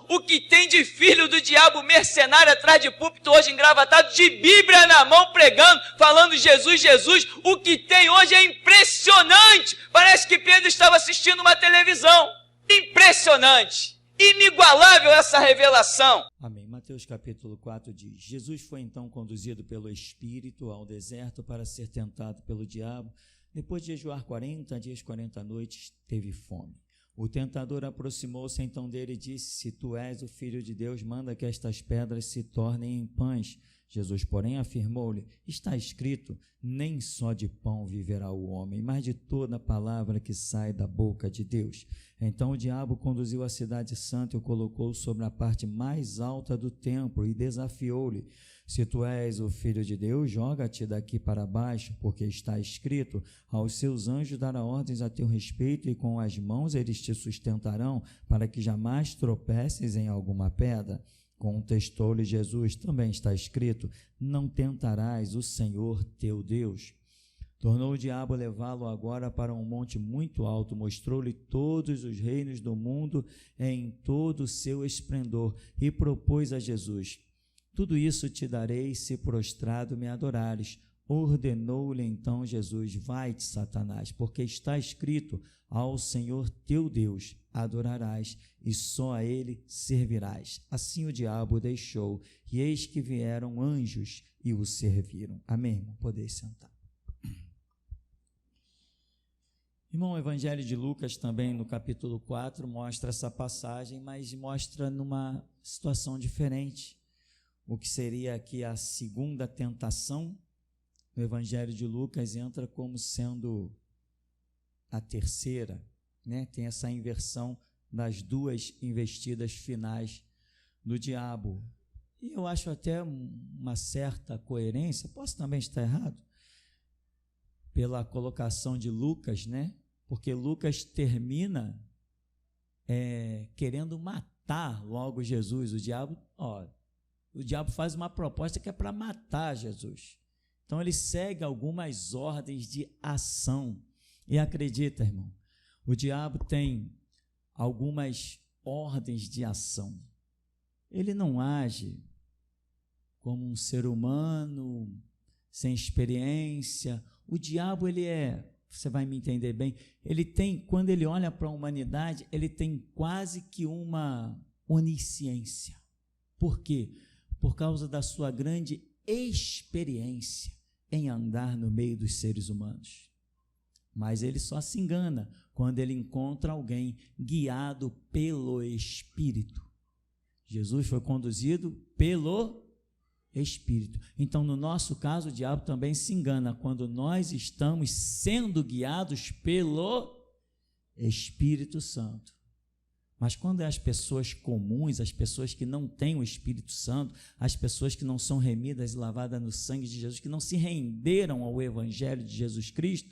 O que tem de filho do diabo mercenário atrás de púlpito hoje engravatado, de Bíblia na mão pregando, falando Jesus, Jesus, o que tem hoje é impressionante. Parece que Pedro estava assistindo uma televisão. Impressionante, inigualável essa revelação. Amém. Mateus capítulo 4 diz: Jesus foi então conduzido pelo Espírito ao deserto para ser tentado pelo diabo. Depois de jejuar 40 dias, 40 noites, teve fome. O tentador aproximou-se então dele e disse: se tu és o Filho de Deus, manda que estas pedras se tornem em pães. Jesus, porém, afirmou-lhe: está escrito, nem só de pão viverá o homem, mas de toda a palavra que sai da boca de Deus. Então o diabo conduziu a cidade santa e o colocou sobre a parte mais alta do templo e desafiou-lhe: se tu és o Filho de Deus, joga-te daqui para baixo, porque está escrito, aos seus anjos dará ordens a teu respeito, e com as mãos eles te sustentarão, para que jamais tropeces em alguma pedra. Contestou-lhe Jesus: também está escrito, não tentarás o Senhor teu Deus. Tornou o diabo levá-lo agora para um monte muito alto, mostrou-lhe todos os reinos do mundo em todo o seu esplendor, e propôs a Jesus: tudo isso te darei se prostrado me adorares. Ordenou-lhe então Jesus: vai-te, Satanás, porque está escrito, ao Senhor teu Deus adorarás, e só a ele servirás. Assim o diabo o deixou, e eis que vieram anjos e o serviram. Amém, irmão? Podeis sentar. Irmão, o Evangelho de Lucas também, no capítulo 4, mostra essa passagem, mas mostra numa situação diferente. O que seria aqui a segunda tentação, no Evangelho de Lucas entra como sendo a terceira, né? Tem essa inversão das duas investidas finais do diabo. E eu acho até uma certa coerência, posso também estar errado, pela colocação de Lucas, né? Porque Lucas termina querendo matar logo Jesus. O diabo faz uma proposta que é para matar Jesus. Então ele segue algumas ordens de ação. E acredita, irmão, o diabo tem algumas ordens de ação. Ele não age como um ser humano, sem experiência. O diabo, você vai me entender bem, ele tem, quando ele olha para a humanidade, ele tem quase que uma onisciência. Por quê? Por causa da sua grande experiência em andar no meio dos seres humanos. Mas ele só se engana quando ele encontra alguém guiado pelo Espírito. Jesus foi conduzido pelo Espírito. Então, no nosso caso, o diabo também se engana quando nós estamos sendo guiados pelo Espírito Santo. Mas quando é as pessoas comuns, as pessoas que não têm o Espírito Santo, as pessoas que não são remidas e lavadas no sangue de Jesus, que não se renderam ao Evangelho de Jesus Cristo,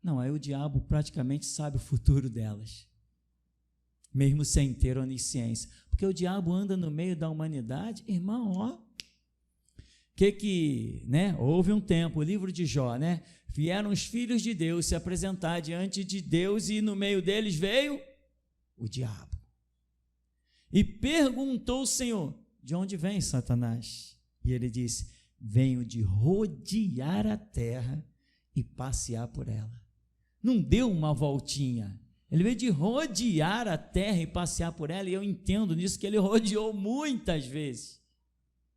não, aí o diabo praticamente sabe o futuro delas, mesmo sem ter onisciência, porque o diabo anda no meio da humanidade, irmão, houve um tempo, o livro de Jó, né? Vieram os filhos de Deus se apresentar diante de Deus e no meio deles veio o diabo. E perguntou o Senhor: de onde vem, Satanás? E ele disse: venho de rodear a terra e passear por ela. Não deu uma voltinha, ele veio de rodear a terra e passear por ela, e eu entendo nisso que ele rodeou muitas vezes.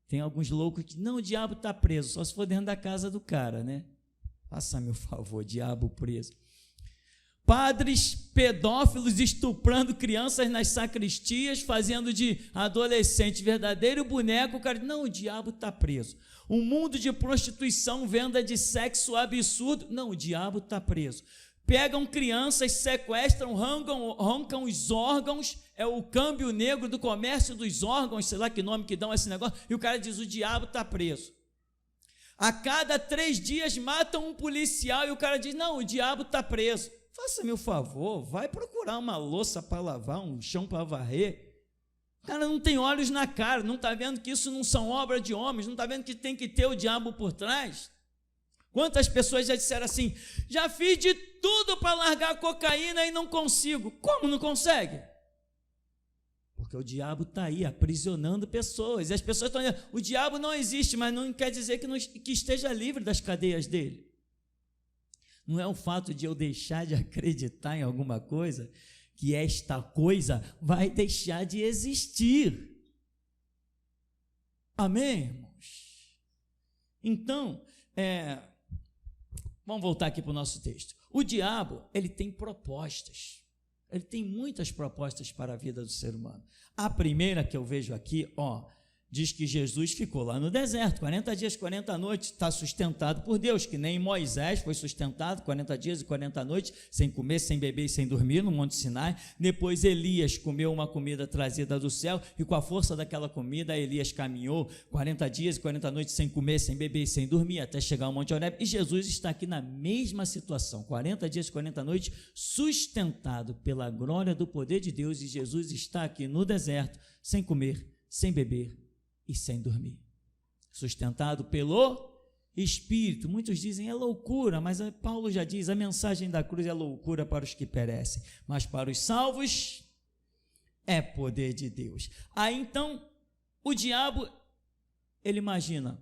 Tem alguns loucos que, não, o diabo está preso, só se for dentro da casa do cara, né? Faça-me o favor, diabo preso. Padres pedófilos estuprando crianças nas sacristias, fazendo de adolescente verdadeiro boneco, o cara, não, o diabo está preso. Um mundo de prostituição, venda de sexo absurdo, não, o diabo está preso. Pegam crianças, sequestram, arrancam os órgãos, é o câmbio negro do comércio dos órgãos, sei lá que nome que dão a esse negócio, e o cara diz, o diabo está preso. A cada 3 dias matam um policial e o cara diz, não, o diabo está preso. Faça-me o favor, vai procurar uma louça para lavar, um chão para varrer. O cara não tem olhos na cara, não está vendo que isso não são obras de homens, não está vendo que tem que ter o diabo por trás. Quantas pessoas já disseram assim, já fiz de tudo para largar a cocaína e não consigo. Como não consegue? Porque o diabo está aí aprisionando pessoas. E as pessoas estão dizendo, o diabo não existe, mas não quer dizer que esteja livre das cadeias dele. Não é o fato de eu deixar de acreditar em alguma coisa que esta coisa vai deixar de existir. Amém, irmãos? Então, vamos voltar aqui para o nosso texto. O diabo, ele tem propostas. Ele tem muitas propostas para a vida do ser humano. A primeira que eu vejo aqui, diz que Jesus ficou lá no deserto, 40 dias, 40 noites, está sustentado por Deus, que nem Moisés foi sustentado 40 dias e 40 noites, sem comer, sem beber e sem dormir no Monte Sinai. Depois Elias comeu uma comida trazida do céu, e com a força daquela comida, Elias caminhou 40 dias e 40 noites sem comer, sem beber e sem dormir, até chegar ao Monte Horebe, e Jesus está aqui na mesma situação, 40 dias e 40 noites, sustentado pela glória do poder de Deus, e Jesus está aqui no deserto, sem comer, sem beber e sem dormir, sustentado pelo Espírito. Muitos dizem é loucura, mas Paulo já diz, a mensagem da cruz é loucura para os que perecem, mas para os salvos é poder de Deus. Aí então o diabo, ele imagina,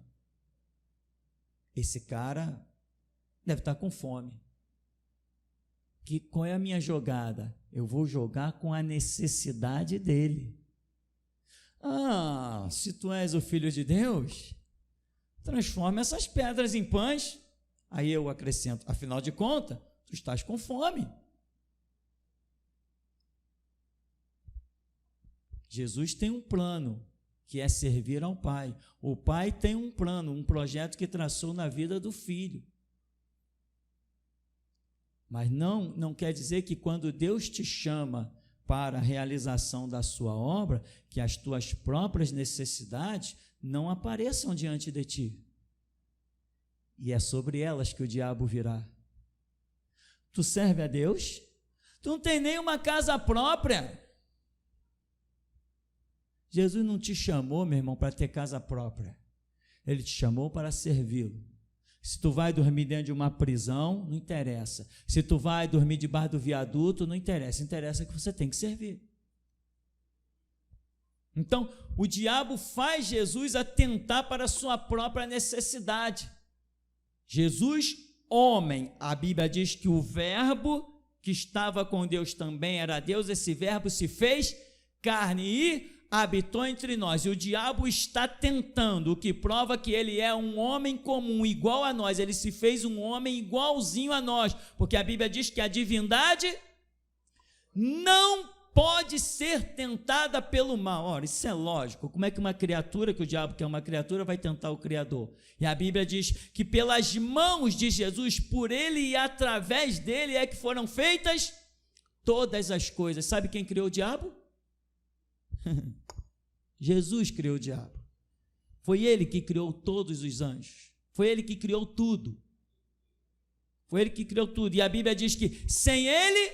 esse cara deve estar com fome, qual é a minha jogada? Eu vou jogar com a necessidade dele. Se tu és o Filho de Deus, transforma essas pedras em pães. Aí eu acrescento, afinal de contas, tu estás com fome. Jesus tem um plano, que é servir ao Pai. O Pai tem um plano, um projeto que traçou na vida do Filho. Mas não quer dizer que quando Deus te chama para a realização da sua obra, que as tuas próprias necessidades não apareçam diante de ti. E é sobre elas que o diabo virá. Tu serve a Deus? Tu não tem nem uma casa própria. Jesus não te chamou, meu irmão, para ter casa própria. Ele te chamou para servi-lo. Se tu vai dormir dentro de uma prisão, não interessa. Se tu vai dormir debaixo do viaduto, não interessa. Interessa que você tem que servir. Então, o diabo faz Jesus atentar para a sua própria necessidade. Jesus, homem, a Bíblia diz que o verbo que estava com Deus também era Deus, esse verbo se fez carne e habitou entre nós, e o diabo está tentando, o que prova que ele é um homem comum, igual a nós, ele se fez um homem igualzinho a nós, porque a Bíblia diz que a divindade não pode ser tentada pelo mal. Ora, isso é lógico, como é que uma criatura, que o diabo que é uma criatura, vai tentar o Criador? E a Bíblia diz que pelas mãos de Jesus, por ele e através dele é que foram feitas todas as coisas. Sabe quem criou o diabo? Jesus criou o diabo. Foi ele que criou todos os anjos. Foi ele que criou tudo. Foi ele que criou tudo. E a Bíblia diz que sem ele,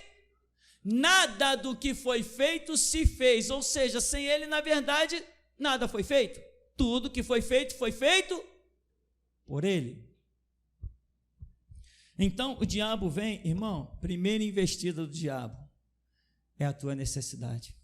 nada do que foi feito se fez. Ou seja, sem ele, na verdade, nada foi feito. Tudo que foi feito por ele. Então, o diabo vem, irmão, primeira investida do diabo é a tua necessidade.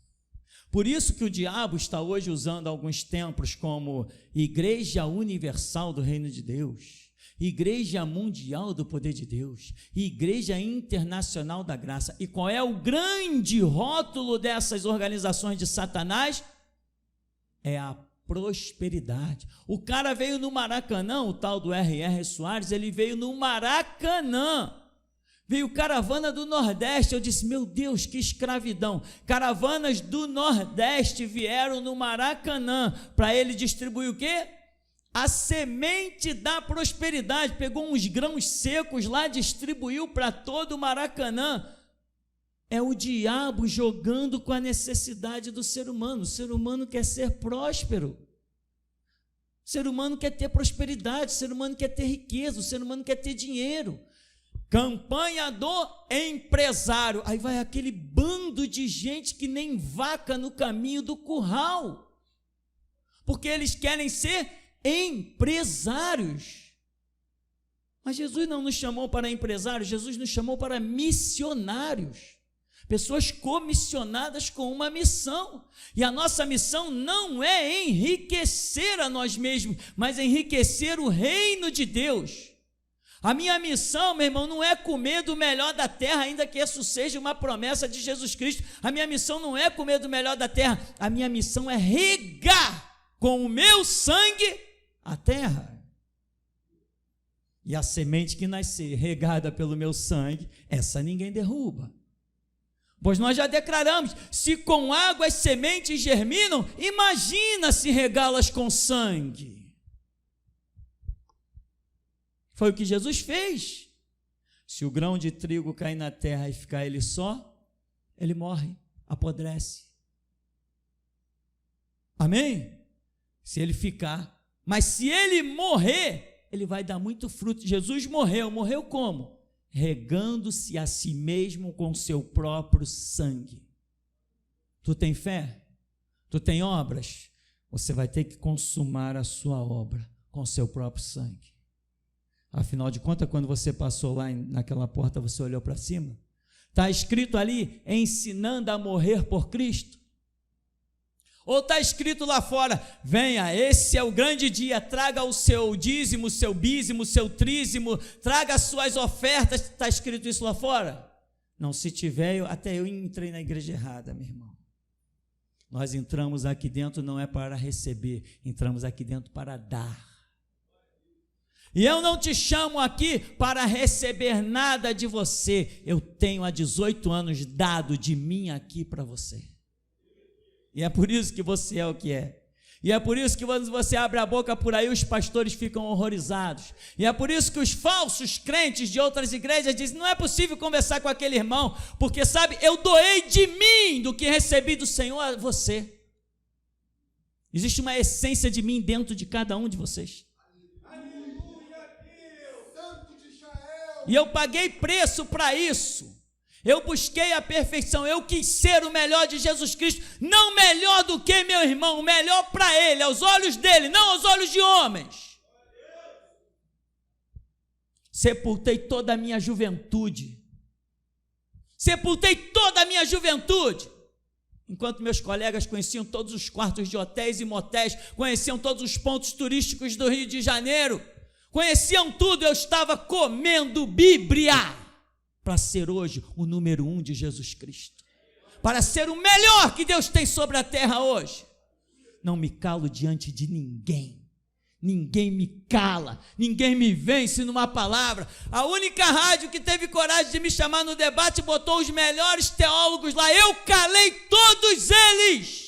Por isso que o diabo está hoje usando alguns templos como Igreja Universal do Reino de Deus, Igreja Mundial do Poder de Deus, Igreja Internacional da Graça. E qual é o grande rótulo dessas organizações de Satanás? É a prosperidade. O cara veio no Maracanã, o tal do R.R. Soares, ele veio no Maracanã. Veio caravana do Nordeste, eu disse, meu Deus, que escravidão. Caravanas do Nordeste vieram no Maracanã, para ele distribuir o quê? A semente da prosperidade. Pegou uns grãos secos lá, distribuiu para todo o Maracanã. É o diabo jogando com a necessidade do ser humano. O ser humano quer ser próspero. O ser humano quer ter prosperidade, o ser humano quer ter riqueza, o ser humano quer ter dinheiro. Campanha do empresário. Aí vai aquele bando de gente que nem vaca no caminho do curral, porque eles querem ser empresários. Mas Jesus não nos chamou para empresários, Jesus nos chamou para missionários. Pessoas comissionadas com uma missão. E a nossa missão não é enriquecer a nós mesmos, mas enriquecer o reino de Deus. A minha missão, meu irmão, não é comer do melhor da terra, ainda que isso seja uma promessa de Jesus Cristo. A minha missão não é comer do melhor da terra. A minha missão é regar com o meu sangue a terra. E a semente que nascer regada pelo meu sangue, essa ninguém derruba. Pois nós já declaramos, se com água as sementes germinam, imagina se regá-las com sangue. Foi o que Jesus fez. Se o grão de trigo cair na terra e ficar ele só, ele morre, apodrece. Amém? Se ele ficar, mas se ele morrer, ele vai dar muito fruto. Jesus morreu como? Regando-se a si mesmo com seu próprio sangue. Tu tem fé? Tu tem obras? Você vai ter que consumar a sua obra com seu próprio sangue. Afinal de contas, quando você passou lá naquela porta, você olhou para cima? Está escrito ali, ensinando a morrer por Cristo? Ou está escrito lá fora, venha, esse é o grande dia, traga o seu dízimo, o seu bízimo, o seu trízimo, traga as suas ofertas, está escrito isso lá fora? Não, se tiver, até eu entrei na igreja errada, meu irmão. Nós entramos aqui dentro não é para receber, entramos aqui dentro para dar. E eu não te chamo aqui para receber nada de você, eu tenho há 18 anos dado de mim aqui para você. E é por isso que você é o que é. E é por isso que quando você abre a boca por aí, os pastores ficam horrorizados. E é por isso que os falsos crentes de outras igrejas dizem, não é possível conversar com aquele irmão, porque sabe, eu doei de mim do que recebi do Senhor a você. Existe uma essência de mim dentro de cada um de vocês. E eu paguei preço para isso. Eu busquei a perfeição, eu quis ser o melhor de Jesus Cristo, não melhor do que meu irmão, o melhor para ele, aos olhos dele, não aos olhos de homens. Sepultei toda a minha juventude. Enquanto meus colegas conheciam todos os quartos de hotéis e motéis, conheciam todos os pontos turísticos do Rio de Janeiro, conheciam tudo, eu estava comendo Bíblia para ser hoje o número 1 de Jesus Cristo, para ser o melhor que Deus tem sobre a terra hoje. Não me calo diante de ninguém, ninguém me cala, ninguém me vence numa palavra. A única rádio que teve coragem de me chamar no debate botou os melhores teólogos lá, eu calei todos eles.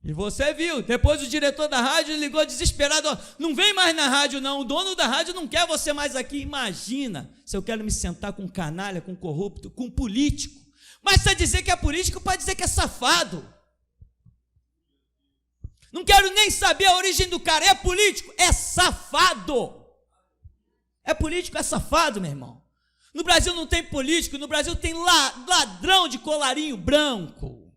E você viu, depois o diretor da rádio ligou desesperado, ó, não vem mais na rádio não, o dono da rádio não quer você mais aqui. Imagina, se eu quero me sentar com canalha, com corrupto, com político, basta dizer que é político para dizer que é safado. Não quero nem saber a origem do cara, é político, é safado. É político, é safado, meu irmão. No Brasil não tem político, no Brasil tem ladrão de colarinho branco.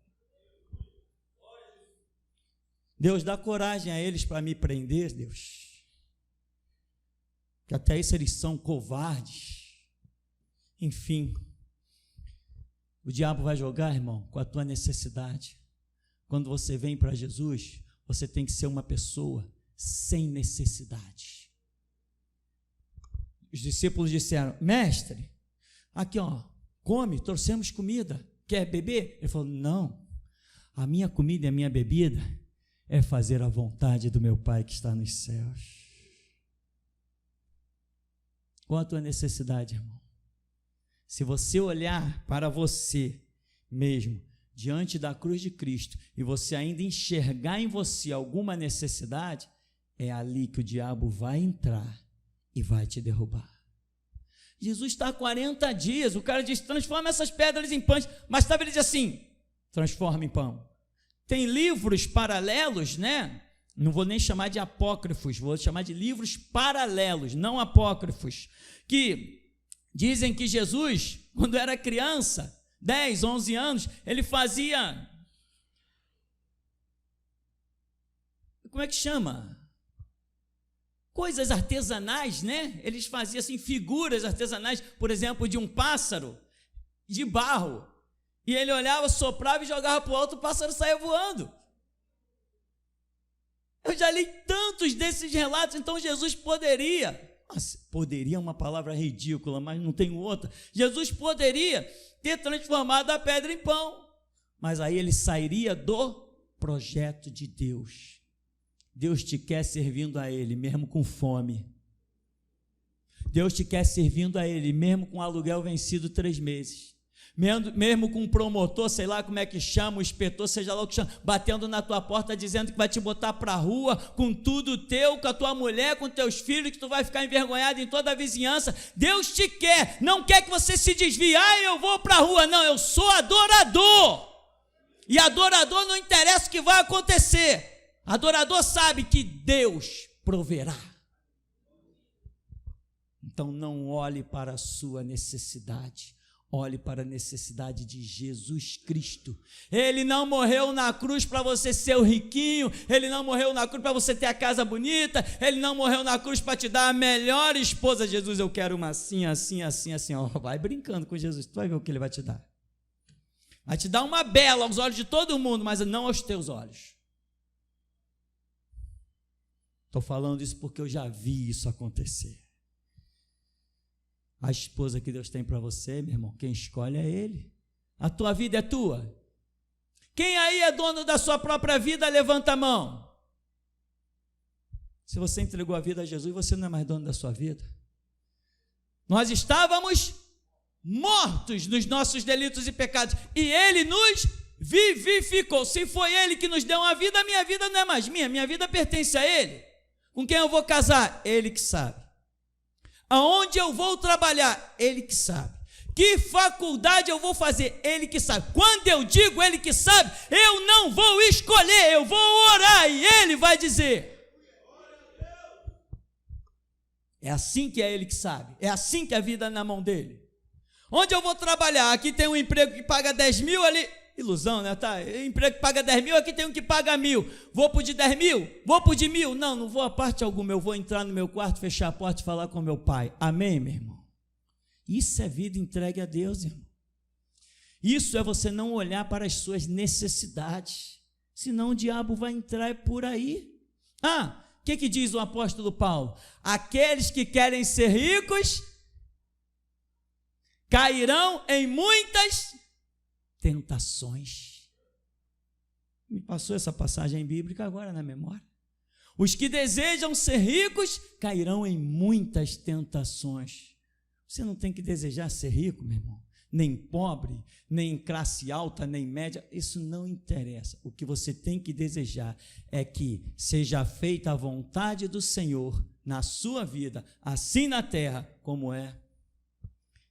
Deus, dá coragem a eles para me prender, Deus. Que até isso eles são covardes. Enfim, o diabo vai jogar, irmão, com a tua necessidade. Quando você vem para Jesus, você tem que ser uma pessoa sem necessidade. Os discípulos disseram, mestre, aqui ó, come, trouxemos comida, quer beber? Ele falou, não, a minha comida e a minha bebida é fazer a vontade do meu Pai que está nos céus. Qual a tua necessidade, irmão? Se você olhar para você mesmo, diante da cruz de Cristo, e você ainda enxergar em você alguma necessidade, é ali que o diabo vai entrar e vai te derrubar. Jesus está há 40 dias, o cara diz, transforma essas pedras em pães, mas sabe, ele diz assim, transforma em pão. Tem livros paralelos, né? Não vou nem chamar de apócrifos, vou chamar de livros paralelos, não apócrifos, que dizem que Jesus, quando era criança, 10, 11 anos, ele fazia, como é que chama? Coisas artesanais, né? Eles faziam assim, figuras artesanais, por exemplo, de um pássaro. de barro. E ele olhava, soprava e jogava para o alto, o pássaro saía voando. Eu já li tantos desses relatos, então Jesus poderia, poderia é uma palavra ridícula, mas não tem outra, Jesus poderia ter transformado a pedra em pão, mas aí ele sairia do projeto de Deus. Deus te quer servindo a Ele, mesmo com fome. Deus te quer servindo a Ele, mesmo com aluguel vencido 3 meses. Mesmo com um promotor, sei lá como é que chama, o inspetor, seja lá o que chama, batendo na tua porta, dizendo que vai te botar para a rua, com tudo teu, com a tua mulher, com teus filhos, que tu vai ficar envergonhado em toda a vizinhança. Deus te quer, não quer que você se desvie. Eu vou para a rua. Não, eu sou adorador. E adorador não interessa o que vai acontecer. Adorador sabe que Deus proverá. Então não olhe para a sua necessidade. Olhe para a necessidade de Jesus Cristo. Ele não morreu na cruz para você ser o riquinho, Ele não morreu na cruz para você ter a casa bonita, Ele não morreu na cruz para te dar a melhor esposa. Jesus, eu quero uma assim, assim, assim, assim. Vai brincando com Jesus, tu vai ver o que Ele vai te dar. Vai te dar uma bela aos olhos de todo mundo, mas não aos teus olhos. Estou falando isso porque eu já vi isso acontecer. A esposa que Deus tem para você, meu irmão, quem escolhe é Ele. A tua vida é tua. Quem aí é dono da sua própria vida, levanta a mão. Se você entregou a vida a Jesus, você não é mais dono da sua vida. Nós estávamos mortos nos nossos delitos e pecados, e Ele nos vivificou. Se foi Ele que nos deu uma vida, a minha vida não é mais minha vida pertence a Ele. Com quem eu vou casar? Ele que sabe. Aonde eu vou trabalhar? Ele que sabe. Que faculdade eu vou fazer? Ele que sabe. Quando eu digo Ele que sabe, eu não vou escolher, eu vou orar e Ele vai dizer. É assim que é Ele que sabe. É assim que a vida é na mão dEle. Onde eu vou trabalhar? Aqui tem um emprego que paga 10 mil, ali... Ilusão, né? Tá? Emprego que paga 10 mil, aqui tem um que paga 1.000. Vou pedir 10 mil? Vou pedir 1.000? Não vou a parte alguma. Eu vou entrar no meu quarto, fechar a porta e falar com meu pai. Amém, meu irmão? Isso é vida entregue a Deus, irmão. Isso é você não olhar para as suas necessidades. Senão o diabo vai entrar por aí. O que diz o apóstolo Paulo? Aqueles que querem ser ricos cairão em muitas tentações. Me passou essa passagem bíblica agora na memória. Os que desejam ser ricos cairão em muitas tentações. Você não tem que desejar ser rico, meu irmão, nem pobre, nem classe alta, nem média, isso não interessa. O que você tem que desejar é que seja feita a vontade do Senhor na sua vida, assim na terra como é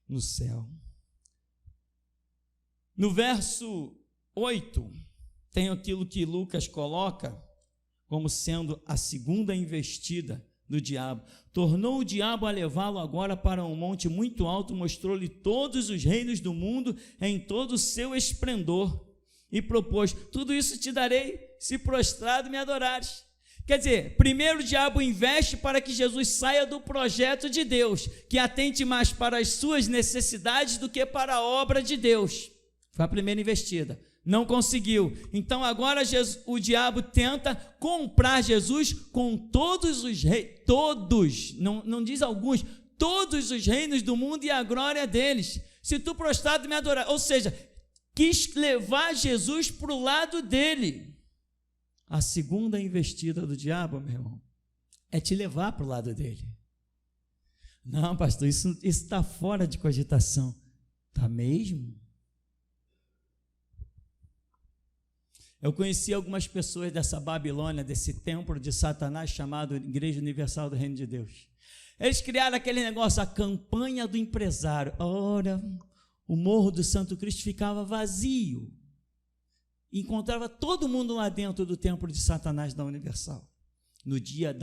no céu. No verso 8, tem aquilo que Lucas coloca como sendo a segunda investida do diabo. Tornou o diabo a levá-lo agora para um monte muito alto, mostrou-lhe todos os reinos do mundo em todo o seu esplendor e propôs: tudo isso te darei, se prostrado me adorares. Quer dizer, primeiro o diabo investe para que Jesus saia do projeto de Deus, que atente mais para as suas necessidades do que para a obra de Deus. Foi a primeira investida, não conseguiu. Então agora o diabo tenta comprar Jesus com todos os reis, todos, não diz alguns, todos os reinos do mundo e a glória deles. Se tu prostrado me adorar, ou seja, quis levar Jesus para o lado dele. A segunda investida do diabo, meu irmão, é te levar para o lado dele. Não, pastor, isso está fora de cogitação. Está mesmo? Eu conheci algumas pessoas dessa Babilônia, desse templo de Satanás chamado Igreja Universal do Reino de Deus. Eles criaram aquele negócio, a campanha do empresário. Ora, o Morro do Santo Cristo ficava vazio. Encontrava todo mundo lá dentro do templo de Satanás da Universal, no dia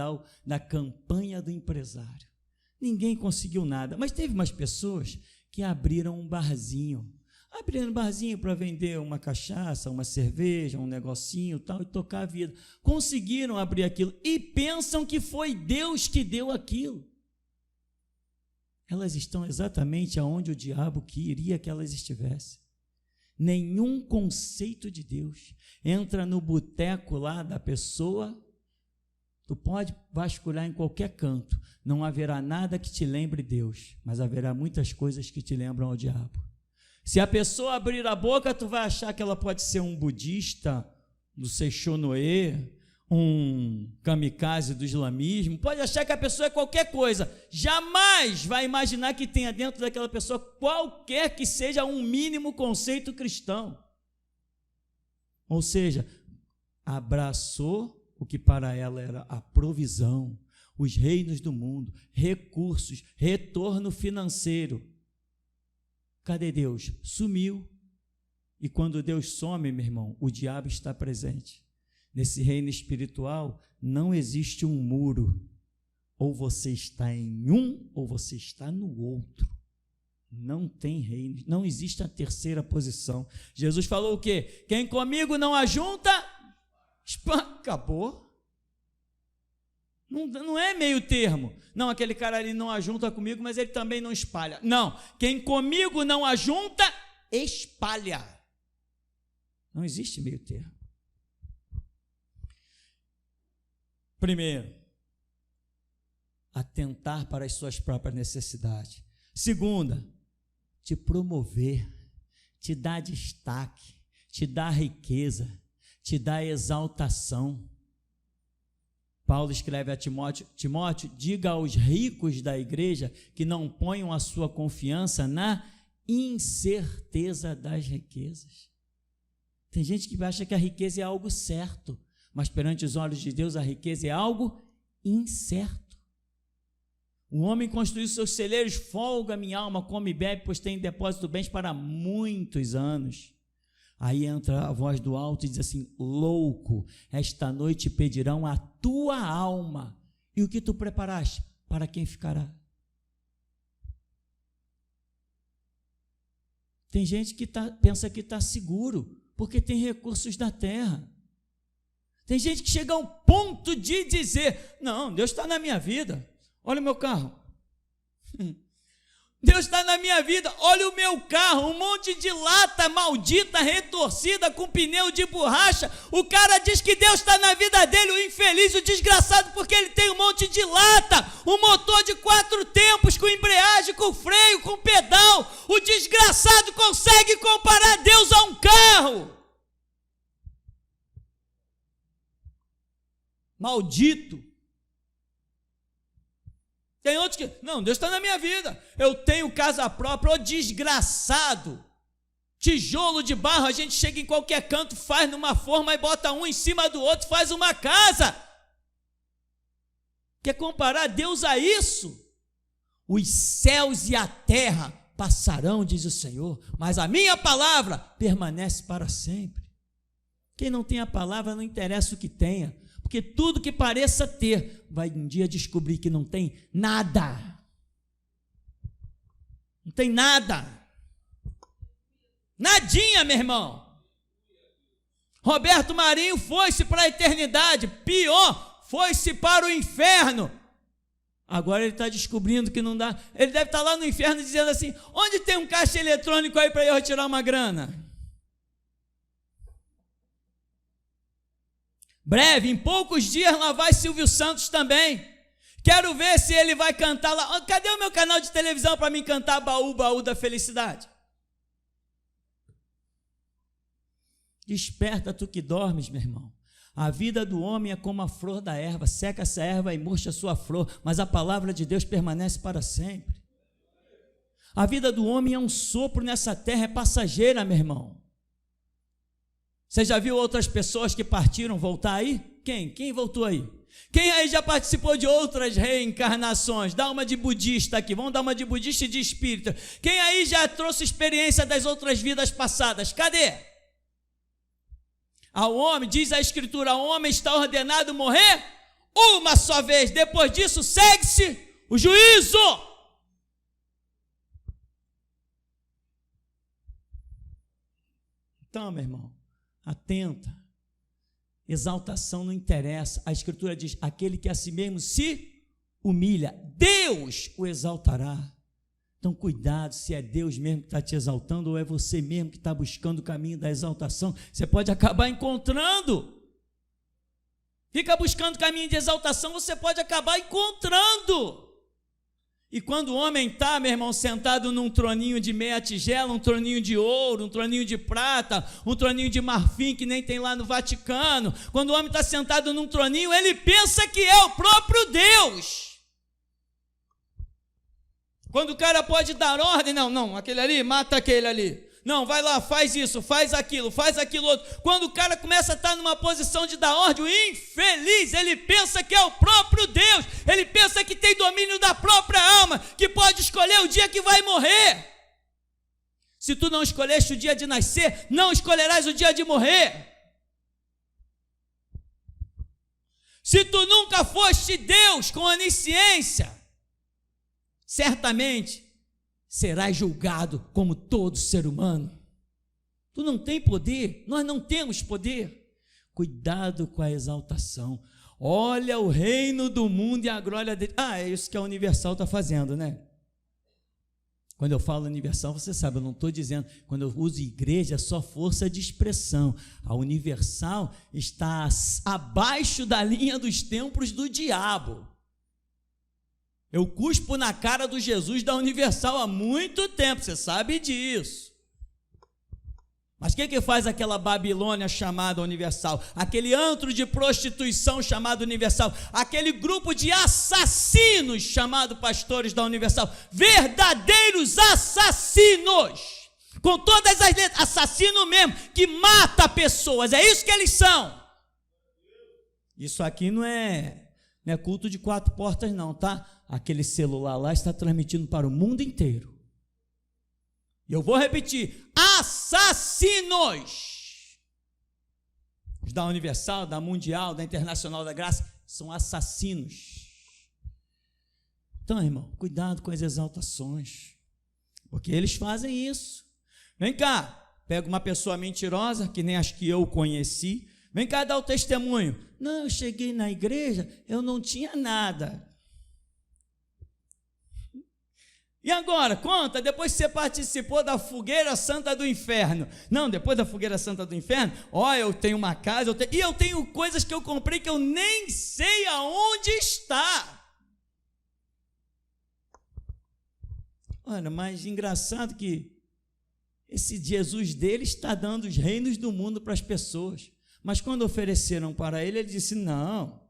da campanha do empresário. Ninguém conseguiu nada, mas teve umas pessoas que abriram um barzinho. Abrindo barzinho para vender uma cachaça, uma cerveja, um negocinho tal, e tocar a vida. Conseguiram abrir aquilo e pensam que foi Deus que deu aquilo. elas estão exatamente aonde o diabo queria que elas estivessem. Nenhum conceito de Deus entra no boteco lá da pessoa. Tu pode vasculhar em qualquer canto, não haverá nada que te lembre Deus, mas haverá muitas coisas que te lembram ao diabo. Se a pessoa abrir a boca, tu vai achar que ela pode ser um budista do Seixonoe, um kamikaze do islamismo, pode achar que a pessoa é qualquer coisa, jamais vai imaginar que tenha dentro daquela pessoa qualquer que seja um mínimo conceito cristão. Ou seja, abraçou o que para ela era a provisão, os reinos do mundo, recursos, retorno financeiro. Cadê Deus? Sumiu. E quando Deus some, meu irmão, o diabo está presente. Nesse reino espiritual não existe um muro. Ou você está em um, ou você está no outro. Não tem reino, não existe a terceira posição. Jesus falou o quê? Quem comigo não ajunta, acabou. Não é meio termo. Não, aquele cara ali não ajunta comigo, mas ele também não espalha. Não, quem comigo não ajunta, espalha. Não existe meio termo. Primeiro, atentar para as suas próprias necessidades. Segunda, te promover, te dar destaque, te dar riqueza, te dar exaltação. Paulo escreve a Timóteo, diga aos ricos da igreja que não ponham a sua confiança na incerteza das riquezas. Tem gente que acha que a riqueza é algo certo, mas perante os olhos de Deus a riqueza é algo incerto. O homem construiu seus celeiros, folga minha alma, come e bebe, pois tem em depósito bens para muitos anos. Aí entra a voz do alto e diz assim: louco, esta noite pedirão a tua alma, e o que tu preparaste, para quem ficará? Tem gente que pensa que está seguro, porque tem recursos da terra. Tem gente que chega a um ponto de dizer: não, Deus está na minha vida, olha o meu carro. Deus está na minha vida, olha o meu carro, um monte de lata maldita, retorcida, com pneu de borracha. O cara diz que Deus está na vida dele, o infeliz, o desgraçado, porque ele tem um monte de lata, um motor de 4 tempos, com embreagem, com freio, com pedal. O desgraçado consegue comparar Deus a um carro. Maldito. Tem outros que, não, Deus está na minha vida, eu tenho casa própria. Ô desgraçado, tijolo de barro, a gente chega em qualquer canto, faz numa forma e bota um em cima do outro, faz uma casa. Quer comparar Deus a isso? Os céus e a terra passarão, diz o Senhor, mas a minha palavra permanece para sempre. Quem não tem a palavra, não interessa o que tenha, porque tudo que pareça ter, vai um dia descobrir que não tem nada. Não tem nada. Nadinha, meu irmão. Roberto Marinho foi-se para a eternidade. Pior, foi-se para o inferno. Agora ele está descobrindo que não dá. Ele deve estar lá no inferno dizendo assim: onde tem um caixa eletrônico aí para eu retirar uma grana? Breve, em poucos dias lá vai Silvio Santos também. Quero ver se ele vai cantar lá. Cadê o meu canal de televisão para mim cantar Baú, Baú da Felicidade? Desperta tu que dormes, meu irmão. A vida do homem é como a flor da erva, seca essa erva e murcha a sua flor, mas a palavra de Deus permanece para sempre. A vida do homem é um sopro nessa terra, é passageira, meu irmão. Você já viu outras pessoas que partiram voltar aí? Quem voltou aí? Quem aí já participou de outras reencarnações? Dá uma de budista aqui, vamos dar uma de budista e de espírita. Quem aí já trouxe experiência das outras vidas passadas? Cadê? Ao homem, diz a Escritura, ao homem está ordenado morrer uma só vez. Depois disso, segue-se o juízo. Então, meu irmão, atenta. Exaltação não interessa. A Escritura diz, aquele que a si mesmo se humilha, Deus o exaltará. Então, cuidado se é Deus mesmo que está te exaltando ou é você mesmo que está buscando o caminho da exaltação. Você pode acabar encontrando. Fica buscando caminho de exaltação, você pode acabar encontrando. E quando o homem está, meu irmão, sentado num troninho de meia tigela, um troninho de ouro, um troninho de prata, um troninho de marfim que nem tem lá no Vaticano, quando o homem está sentado num troninho, ele pensa que é o próprio Deus. Quando o cara pode dar ordem, não, aquele ali, mata aquele ali. Não, vai lá, faz isso, faz aquilo outro. Quando o cara começa a estar numa posição de dar ordem, o infeliz, ele pensa que é o próprio Deus, ele pensa que tem domínio da própria alma, que pode escolher o dia que vai morrer. Se tu não escolheste o dia de nascer, não escolherás o dia de morrer. Se tu nunca foste Deus com onisciência, certamente serás julgado como todo ser humano. Tu não tem poder, nós não temos poder. Cuidado com a exaltação. Olha o reino do mundo e a glória dele. É isso que a Universal está fazendo, né? Quando eu falo Universal, você sabe, eu não estou dizendo, quando eu uso igreja, é só força de expressão. A Universal está abaixo da linha dos templos do diabo. Eu cuspo na cara do Jesus da Universal há muito tempo, você sabe disso. Mas o que faz aquela Babilônia chamada Universal? Aquele antro de prostituição chamado Universal? Aquele grupo de assassinos chamado pastores da Universal? Verdadeiros assassinos! Com todas as letras, assassino mesmo, que mata pessoas, é isso que eles são. Isso aqui não é culto de 4 portas não, tá? Aquele celular lá está transmitindo para o mundo inteiro. E eu vou repetir, assassinos. Os da Universal, da Mundial, da Internacional da Graça, são assassinos. Então, irmão, cuidado com as exaltações, porque eles fazem isso. Vem cá, pega uma pessoa mentirosa, que nem as que eu conheci, vem cá dar o testemunho. Não, eu cheguei na igreja, eu não tinha nada. E agora, conta, depois que você participou da fogueira santa do inferno. Não, depois da fogueira santa do inferno, eu tenho uma casa, e eu tenho coisas que eu comprei que eu nem sei aonde está. Olha, mas engraçado que esse Jesus dele está dando os reinos do mundo para as pessoas. Mas quando ofereceram para ele, ele disse, não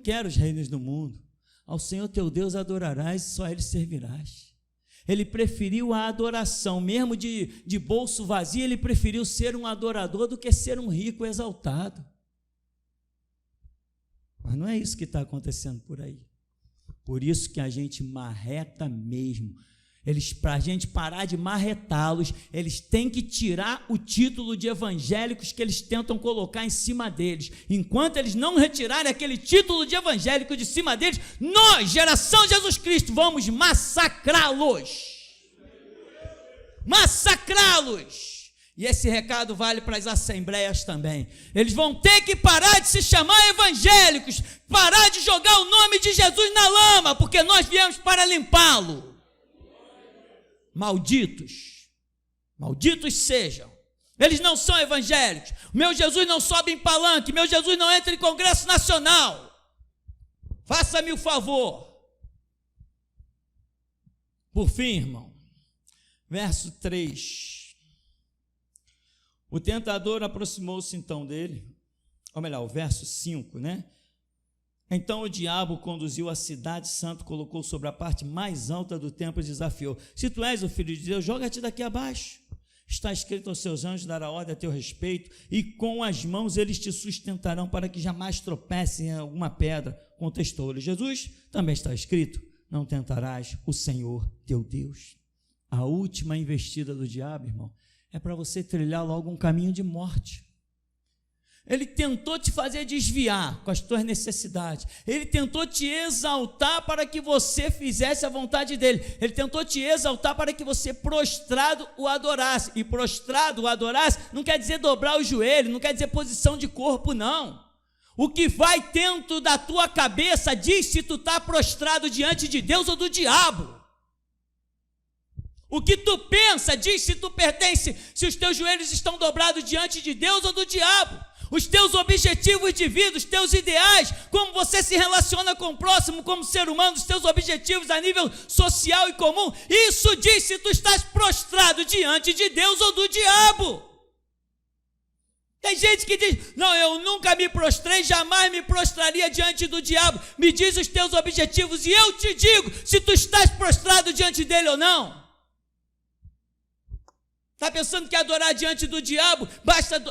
quero os reinos do mundo. Ao Senhor teu Deus adorarás e só a Ele servirás. Ele preferiu a adoração, mesmo de bolso vazio, ele preferiu ser um adorador do que ser um rico exaltado. Mas não é isso que está acontecendo por aí. Por isso que a gente marreta mesmo. Para a gente parar de marretá-los, eles têm que tirar o título de evangélicos que eles tentam colocar em cima deles. Enquanto eles não retirarem aquele título de evangélico de cima deles, nós, geração Jesus Cristo, vamos massacrá-los. Massacrá-los. E esse recado vale para as assembleias também. Eles vão ter que parar de se chamar evangélicos, parar de jogar o nome de Jesus na lama, porque nós viemos para limpá-lo. Malditos sejam. Eles não são evangélicos. Meu Jesus não sobe em palanque, meu Jesus não entra em congresso nacional. Faça-me o favor. Por fim, irmão, verso 3. O tentador aproximou-se então dele, ou melhor, o verso 5, né? Então o diabo conduziu a cidade santa, colocou sobre a parte mais alta do templo e desafiou: se tu és o filho de Deus, joga-te daqui abaixo. Está escrito aos seus anjos dará ordem a teu respeito, e com as mãos eles te sustentarão para que jamais tropece em alguma pedra. Contestou-lhe Jesus: também está escrito, não tentarás o Senhor teu Deus. A última investida do diabo, irmão, é para você trilhar logo um caminho de morte. Ele tentou te fazer desviar com as tuas necessidades. Ele tentou te exaltar para que você fizesse a vontade dele. Ele tentou te exaltar para que você prostrado o adorasse. E prostrado o adorasse não quer dizer dobrar o joelho, não quer dizer posição de corpo, não. O que vai dentro da tua cabeça diz se tu está prostrado diante de Deus ou do diabo. O que tu pensa diz se tu pertence, se os teus joelhos estão dobrados diante de Deus ou do diabo. Os teus objetivos de vida, os teus ideais, como você se relaciona com o próximo como ser humano, os teus objetivos a nível social e comum, isso diz se tu estás prostrado diante de Deus ou do diabo. Tem gente que diz, não, eu nunca me prostrei, jamais me prostraria diante do diabo. Me diz os teus objetivos e eu te digo se tu estás prostrado diante dele ou não. Está pensando que adorar diante do diabo, basta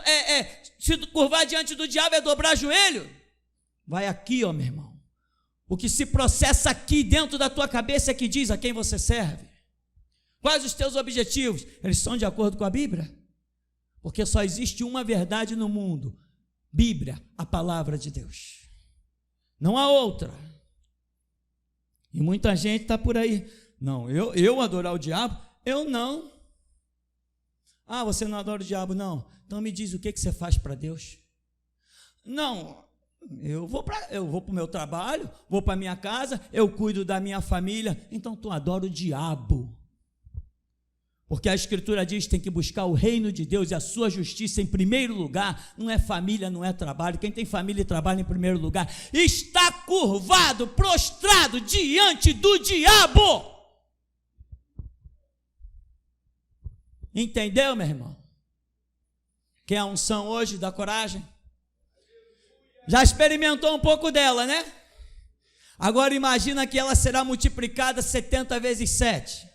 se curvar diante do diabo é dobrar joelho? Vai aqui, ó meu irmão. O que se processa aqui dentro da tua cabeça é que diz a quem você serve. Quais os teus objetivos? Eles são de acordo com a Bíblia? Porque só existe uma verdade no mundo. Bíblia, a palavra de Deus. Não há outra. E muita gente está por aí. Não, eu adorar o diabo? Eu não. Ah, você não adora o diabo? Não. Então me diz o que você faz para Deus. Não, eu vou para o meu trabalho, vou para a minha casa, eu cuido da minha família. Então tu adora o diabo. Porque a Escritura diz que tem que buscar o reino de Deus e a sua justiça em primeiro lugar. Não é família, não é trabalho. Quem tem família e trabalho em primeiro lugar está curvado, prostrado diante do diabo. Entendeu, meu irmão? Quer a unção hoje da coragem? Já experimentou um pouco dela, né? Agora imagina que ela será multiplicada 70 vezes 7.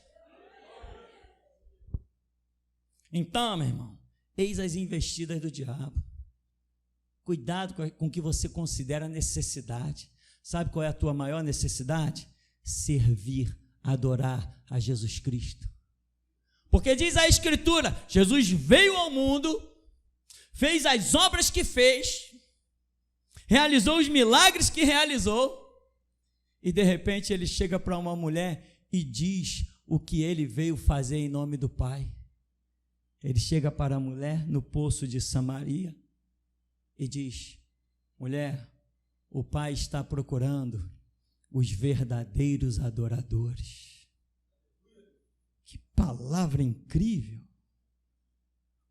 Então, meu irmão, eis as investidas do diabo. Cuidado com o que você considera necessidade. Sabe qual é a tua maior necessidade? Servir, adorar a Jesus Cristo. Porque diz a Escritura, Jesus veio ao mundo, fez as obras que fez, realizou os milagres que realizou, e de repente ele chega para uma mulher e diz o que ele veio fazer em nome do Pai. Ele chega para a mulher no poço de Samaria e diz, mulher, o Pai está procurando os verdadeiros adoradores. Que palavra incrível!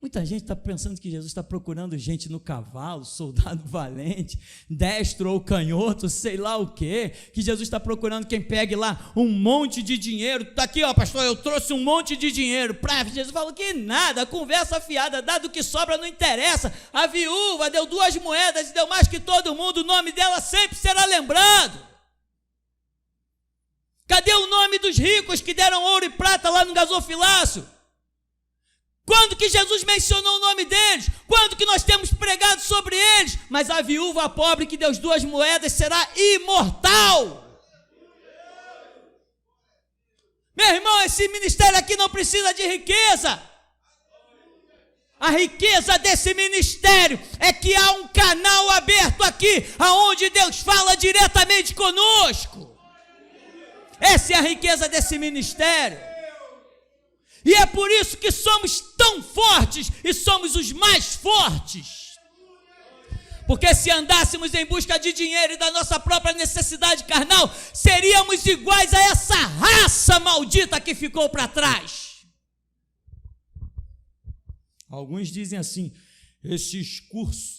Muita gente está pensando que Jesus está procurando gente no cavalo, soldado valente, destro ou canhoto, sei lá o quê, que Jesus está procurando quem pegue lá um monte de dinheiro. Está aqui, ó, pastor, eu trouxe um monte de dinheiro. Jesus falou que nada, conversa fiada, dado que sobra não interessa. A viúva deu 2 moedas e deu mais que todo mundo, o nome dela sempre será lembrado. Cadê o nome dos ricos que deram ouro e prata lá no gasofilácio? Quando que Jesus mencionou o nome deles? Quando que nós temos pregado sobre eles? Mas a viúva pobre que deu as 2 moedas será imortal. Meu irmão, esse ministério aqui não precisa de riqueza. A riqueza desse ministério é que há um canal aberto aqui, aonde Deus fala diretamente conosco. Essa é a riqueza desse ministério. E é por isso que somos tão fortes e somos os mais fortes. Porque se andássemos em busca de dinheiro e da nossa própria necessidade carnal, seríamos iguais a essa raça maldita que ficou para trás. Alguns dizem assim, esse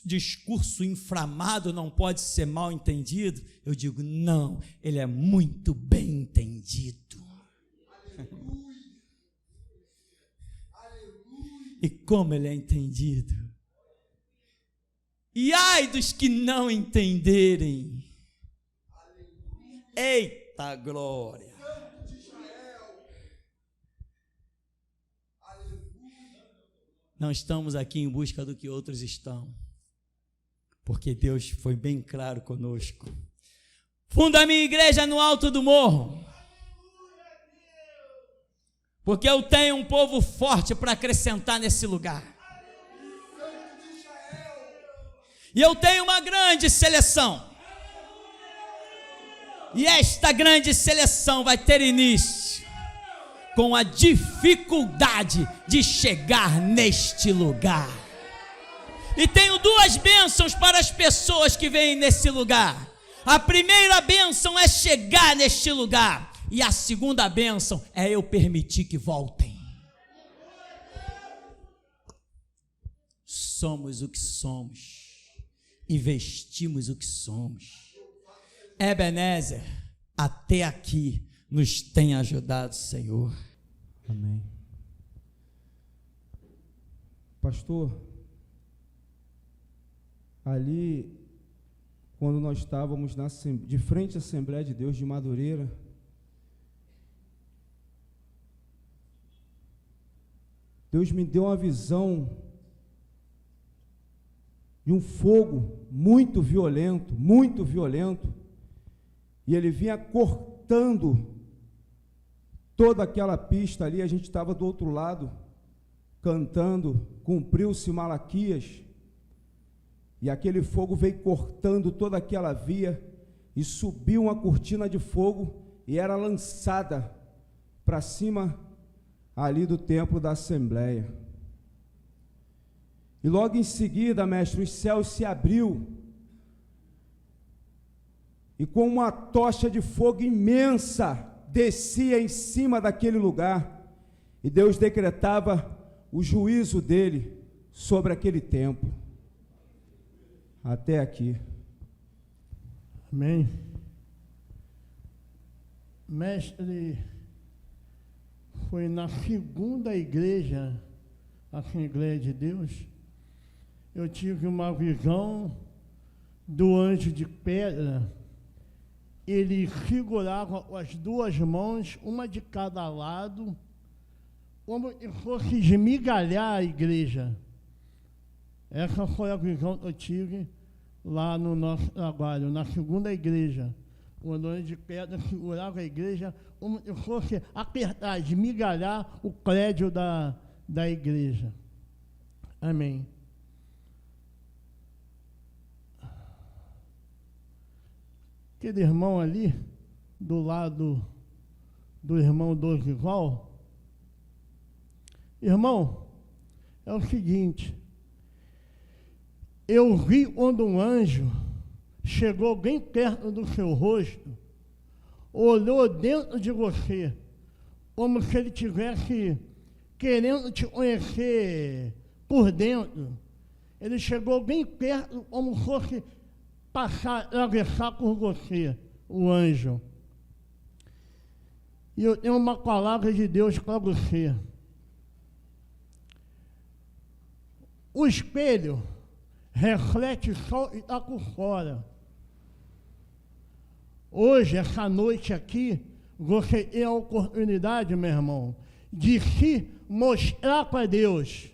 discurso inflamado não pode ser mal entendido. Eu digo, não, ele é muito bem entendido. E como ele é entendido. E ai dos que não entenderem. Eita glória. Não estamos aqui em busca do que outros estão. Porque Deus foi bem claro conosco. Funda a minha igreja no alto do morro. Porque eu tenho um povo forte para acrescentar nesse lugar. E eu tenho uma grande seleção. E esta grande seleção vai ter início com a dificuldade de chegar neste lugar. E tenho 2 bênçãos para as pessoas que vêm nesse lugar. A primeira bênção é chegar neste lugar. E a segunda bênção é eu permitir que voltem. somos o que somos e vestimos o que somos. Ebenezer, até aqui nos tem ajudado, Senhor. Amém. Pastor, ali, quando nós estávamos de frente à Assembleia de Deus de Madureira, Deus me deu uma visão de um fogo muito violento, e ele vinha cortando toda aquela pista ali. A gente estava do outro lado, cantando, cumpriu-se Malaquias, e aquele fogo veio cortando toda aquela via, e subiu uma cortina de fogo, e era lançada para cima ali do templo da Assembleia. E logo em seguida, mestre, os céus se abriu, e com uma tocha de fogo imensa, descia em cima daquele lugar, e Deus decretava o juízo dele sobre aquele templo. Até aqui. Amém. Mestre, foi na segunda igreja, a Assembleia de Deus, eu tive uma visão do anjo de pedra. Ele segurava as duas mãos, uma de cada lado, como se fosse esmigalhar a igreja. Essa foi a visão que eu tive lá no nosso trabalho, na segunda igreja. O anjo de pedra segurava a igreja como se fosse apertar, esmigalhar o prédio da igreja. Amém. Aquele irmão ali, do lado do irmão Dorival, irmão, é o seguinte, eu vi quando um anjo chegou bem perto do seu rosto, olhou dentro de você, como se ele estivesse querendo te conhecer por dentro. Ele chegou bem perto, como se fosse atravessar por você, o anjo. E eu tenho uma palavra de Deus para você. O espelho reflete o sol e está por fora. Hoje, essa noite aqui, você tem a oportunidade, meu irmão, de se mostrar para Deus,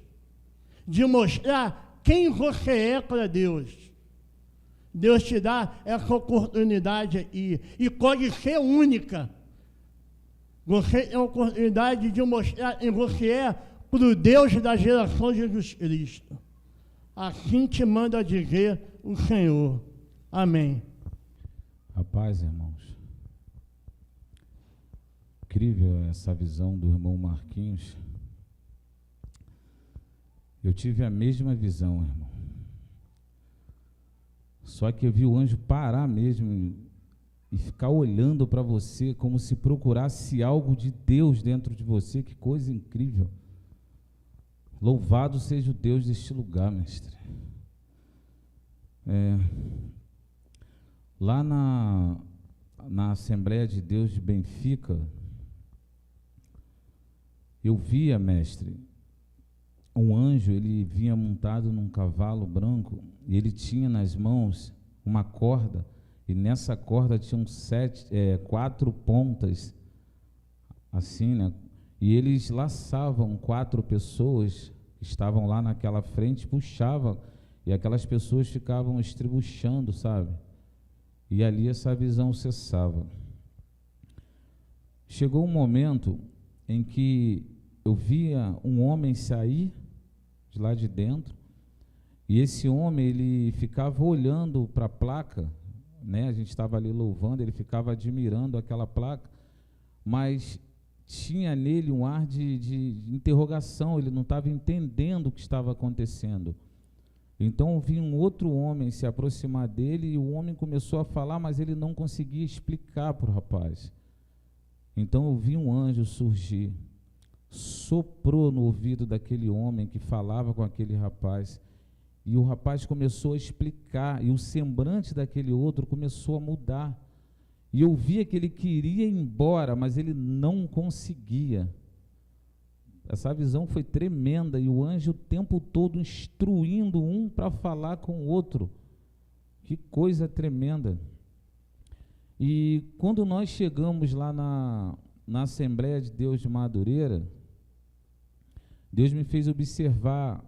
de mostrar quem você é para Deus. Deus te dá essa oportunidade aí, e pode ser única. Você tem a oportunidade de mostrar quem você é para o Deus da geração de Jesus Cristo. Assim te manda dizer o Senhor. Amém. A paz, irmãos. Incrível essa visão do irmão Marquinhos. Eu tive a mesma visão, irmão. Só que eu vi o anjo parar mesmo e ficar olhando para você como se procurasse algo de Deus dentro de você. Que coisa incrível. Louvado seja o Deus deste lugar, mestre. Lá na Assembleia de Deus de Benfica, eu via, mestre, um anjo. Ele vinha montado num cavalo branco, e ele tinha nas mãos uma corda, e nessa corda tinham 4 pontas, assim, né? E eles laçavam 4 pessoas que estavam lá naquela frente, puxavam, e aquelas pessoas ficavam estribuchando, sabe? E ali essa visão cessava. Chegou um momento em que eu via um homem sair de lá de dentro, e esse homem, ele ficava olhando para a placa, né? A gente estava ali louvando, ele ficava admirando aquela placa, mas tinha nele um ar de interrogação. Ele não estava entendendo o que estava acontecendo. Então eu vi um outro homem se aproximar dele, e o homem começou a falar, mas ele não conseguia explicar para o rapaz. Então eu vi um anjo surgir, soprou no ouvido daquele homem que falava com aquele rapaz, E o rapaz começou a explicar, e o semblante daquele outro começou a mudar. E eu via que ele queria ir embora, mas ele não conseguia. Essa visão foi tremenda, e o anjo o tempo todo instruindo um para falar com o outro. Que coisa tremenda. E quando nós chegamos lá na Assembleia de Deus de Madureira, Deus me fez observar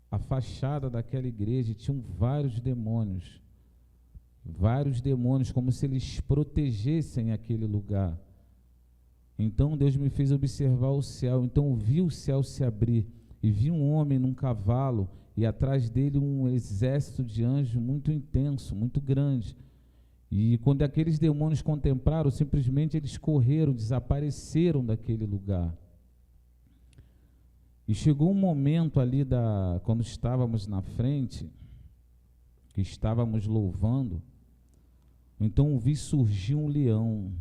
a fachada daquela igreja, e tinham vários demônios, como se eles protegessem aquele lugar. Então Deus me fez observar o céu, então eu vi o céu se abrir, e vi um homem num cavalo, e atrás dele um exército de anjos muito intenso, muito grande. E quando aqueles demônios contemplaram, simplesmente eles correram, desapareceram daquele lugar. E chegou um momento ali, quando estávamos na frente, que estávamos louvando, então vi surgir um leão.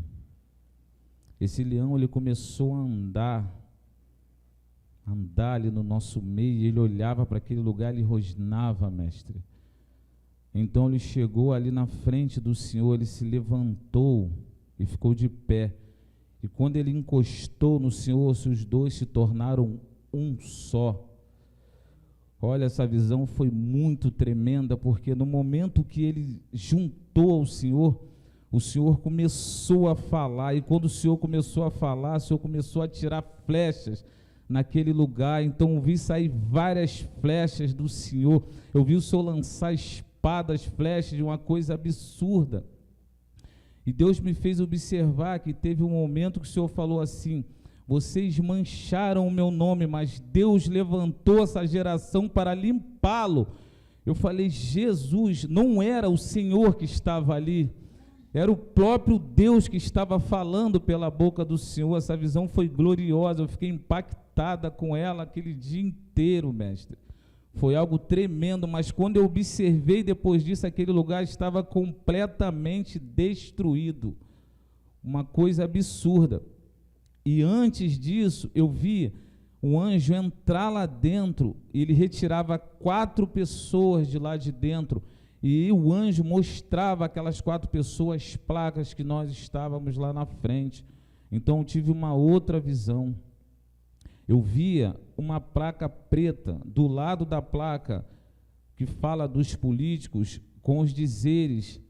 Esse leão, ele começou a andar ali no nosso meio, e ele olhava para aquele lugar, ele rosnava, mestre. Então ele chegou ali na frente do Senhor, ele se levantou e ficou de pé. E quando ele encostou no Senhor, os dois se tornaram um só. Olha, essa visão foi muito tremenda, porque no momento que ele juntou ao Senhor, o Senhor começou a falar, e quando o Senhor começou a falar, o Senhor começou a tirar flechas naquele lugar. Então eu vi sair várias flechas do Senhor, eu vi o Senhor lançar espadas, flechas, de uma coisa absurda. E Deus me fez observar que teve um momento que o Senhor falou assim: vocês mancharam o meu nome, mas Deus levantou essa geração para limpá-lo. Eu falei: Jesus, não era o Senhor que estava ali, era o próprio Deus que estava falando pela boca do Senhor. Essa visão foi gloriosa, eu fiquei impactada com ela aquele dia inteiro, mestre. Foi algo tremendo, mas quando eu observei depois disso, aquele lugar estava completamente destruído. Uma coisa absurda. E antes disso, eu vi um anjo entrar lá dentro, e ele retirava 4 pessoas de lá de dentro, e o anjo mostrava aquelas 4 pessoas as placas que nós estávamos lá na frente. Então eu tive uma outra visão. Eu via uma placa preta, do lado da placa que fala dos políticos, com os dizeres,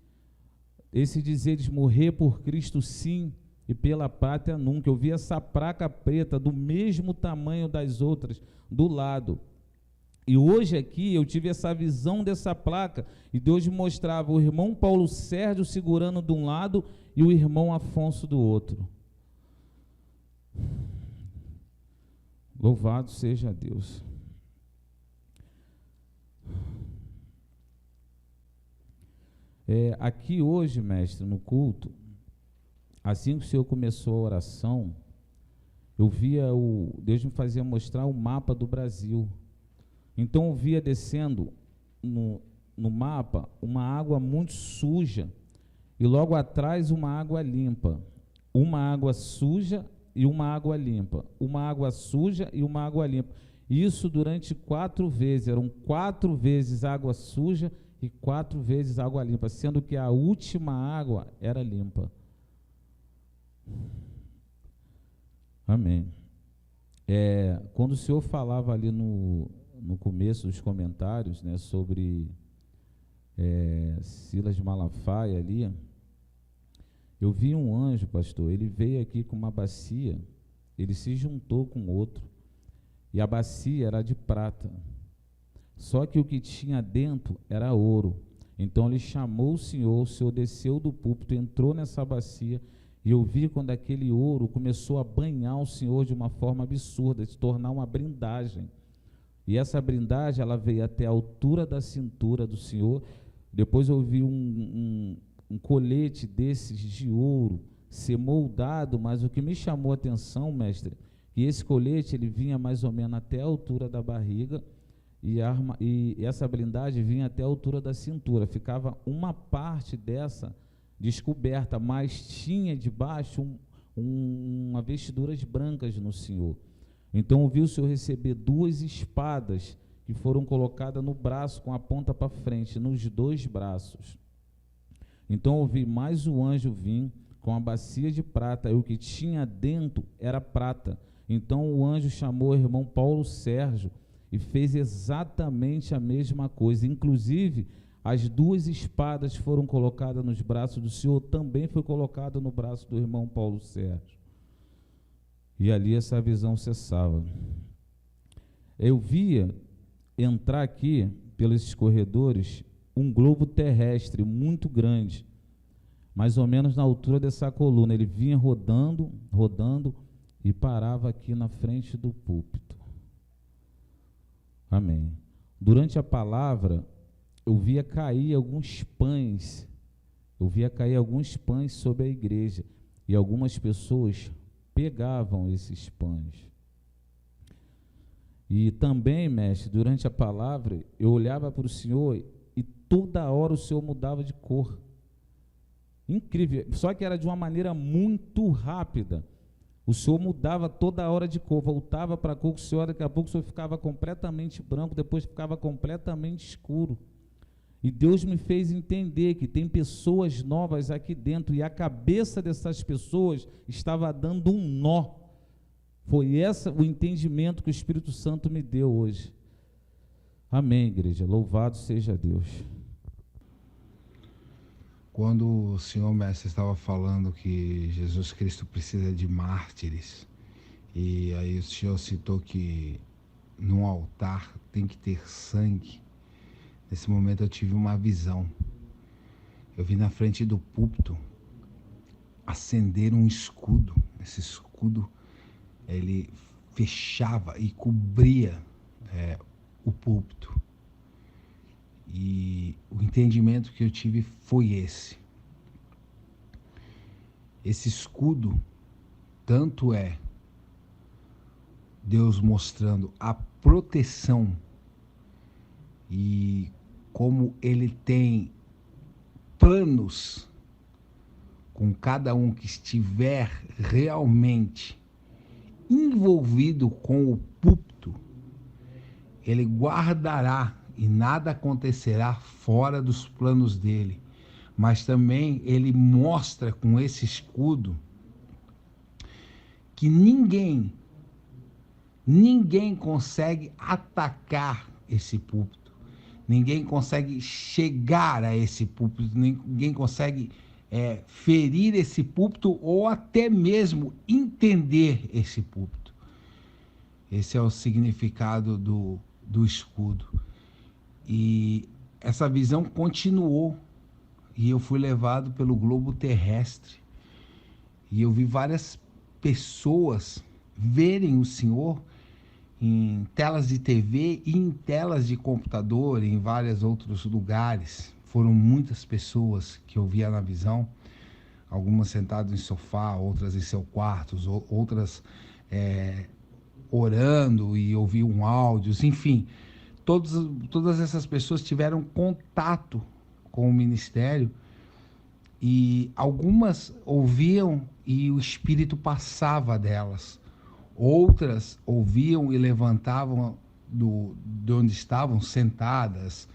esses dizeres: morrer por Cristo sim, e pela pátria nunca. Eu vi essa placa preta do mesmo tamanho das outras do lado. E hoje aqui eu tive essa visão dessa placa, e Deus me mostrava o irmão Paulo Sérgio segurando de um lado e o irmão Afonso do outro. Louvado seja Deus. Aqui hoje, mestre, no culto, assim que o Senhor começou a oração, eu via Deus me fazia mostrar o mapa do Brasil. Então eu via descendo no mapa uma água muito suja, e logo atrás uma água limpa, uma água suja e uma água limpa, uma água suja e uma água limpa. Isso durante 4 vezes, eram 4 vezes água suja e 4 vezes água limpa, sendo que a última água era limpa. Amém. Quando o Senhor falava ali no começo dos comentários, né, sobre Silas de Malafaia ali, eu vi um anjo, pastor, ele veio aqui com uma bacia, ele se juntou com outro, e a bacia era de prata, só que o que tinha dentro era ouro. Então ele chamou o Senhor desceu do púlpito, entrou nessa bacia, e eu vi quando aquele ouro começou a banhar o Senhor de uma forma absurda, se tornar uma brindagem. E essa brindagem, ela veio até a altura da cintura do Senhor. Depois eu vi um colete desses de ouro ser moldado, mas o que me chamou a atenção, mestre, que esse colete ele vinha mais ou menos até a altura da barriga, e essa blindagem vinha até a altura da cintura. Ficava uma parte dessa descoberta, mas tinha debaixo uma vestiduras brancas no Senhor. Então eu vi o Senhor receber 2 espadas que foram colocadas no braço com a ponta para frente, nos 2 braços. Então ouvi mais o anjo vir com a bacia de prata, e o que tinha dentro era prata. Então o anjo chamou o irmão Paulo Sérgio e fez exatamente a mesma coisa. Inclusive, as 2 espadas foram colocadas nos braços do Senhor, também foi colocada no braço do irmão Paulo Sérgio. E ali essa visão cessava. Eu via entrar aqui, pelos corredores, um globo terrestre muito grande, mais ou menos na altura dessa coluna. Ele vinha rodando, rodando, e parava aqui na frente do púlpito. Amém. Durante a palavra, eu via cair alguns pães, sobre a igreja, e algumas pessoas pegavam esses pães. E também, mestre, durante a palavra, eu olhava para o Senhor e toda hora o Senhor mudava de cor. Incrível, só que era de uma maneira muito rápida. O Senhor mudava toda hora de cor, voltava para a cor do Senhor, daqui a pouco o Senhor ficava completamente branco, depois ficava completamente escuro. E Deus me fez entender que tem pessoas novas aqui dentro, e a cabeça dessas pessoas estava dando um nó. Foi esse o entendimento que o Espírito Santo me deu hoje. Amém, igreja. Louvado seja Deus. Quando o Senhor Mestre estava falando que Jesus Cristo precisa de mártires, e aí o Senhor citou que num altar tem que ter sangue, nesse momento eu tive uma visão. Eu vi na frente do púlpito acender um escudo. Esse escudo, ele fechava e cobria o púlpito. E o entendimento que eu tive foi esse. Esse escudo, tanto é Deus mostrando a proteção, e como Ele tem planos com cada um que estiver realmente envolvido com o púlpito, Ele guardará e nada acontecerá fora dos planos dele. Mas também ele mostra com esse escudo que ninguém consegue atacar esse púlpito, ninguém consegue chegar a esse púlpito, ninguém consegue ferir esse púlpito ou até mesmo entender esse púlpito. Esse é o significado do escudo. E essa visão continuou, e eu fui levado pelo globo terrestre, e eu vi várias pessoas verem o Senhor em telas de TV e em telas de computador, em vários outros lugares. Foram muitas pessoas que eu via na visão, algumas sentadas em sofá, outras em seus quartos, outras orando e ouviam áudios, enfim. Todas essas pessoas tiveram contato com o ministério, e algumas ouviam e o Espírito passava delas. Outras ouviam e levantavam de onde estavam, sentadas,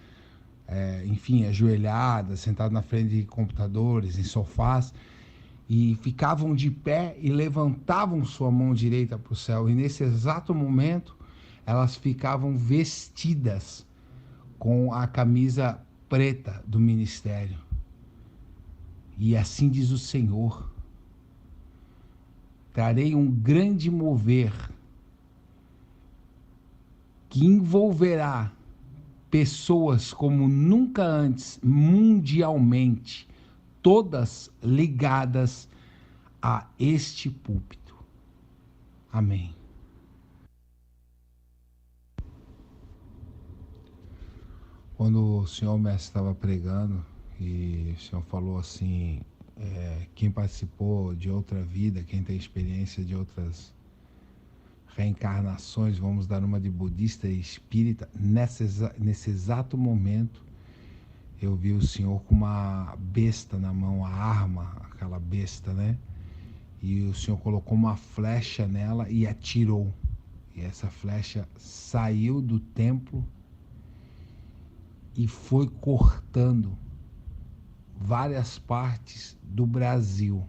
enfim, ajoelhadas, sentadas na frente de computadores, em sofás, e ficavam de pé e levantavam sua mão direita para o céu. E nesse exato momento, elas ficavam vestidas com a camisa preta do ministério. E assim diz o Senhor: trarei um grande mover que envolverá pessoas como nunca antes, mundialmente, todas ligadas a este púlpito. Amém. Quando o Senhor Mestre estava pregando, e o Senhor falou assim, quem participou de outra vida, quem tem experiência de outras reencarnações, vamos dar uma de budista e espírita, nesse exato momento, eu vi o Senhor com uma besta na mão, a arma, aquela besta, né? E o Senhor colocou uma flecha nela e atirou. E essa flecha saiu do templo e foi cortando várias partes do Brasil.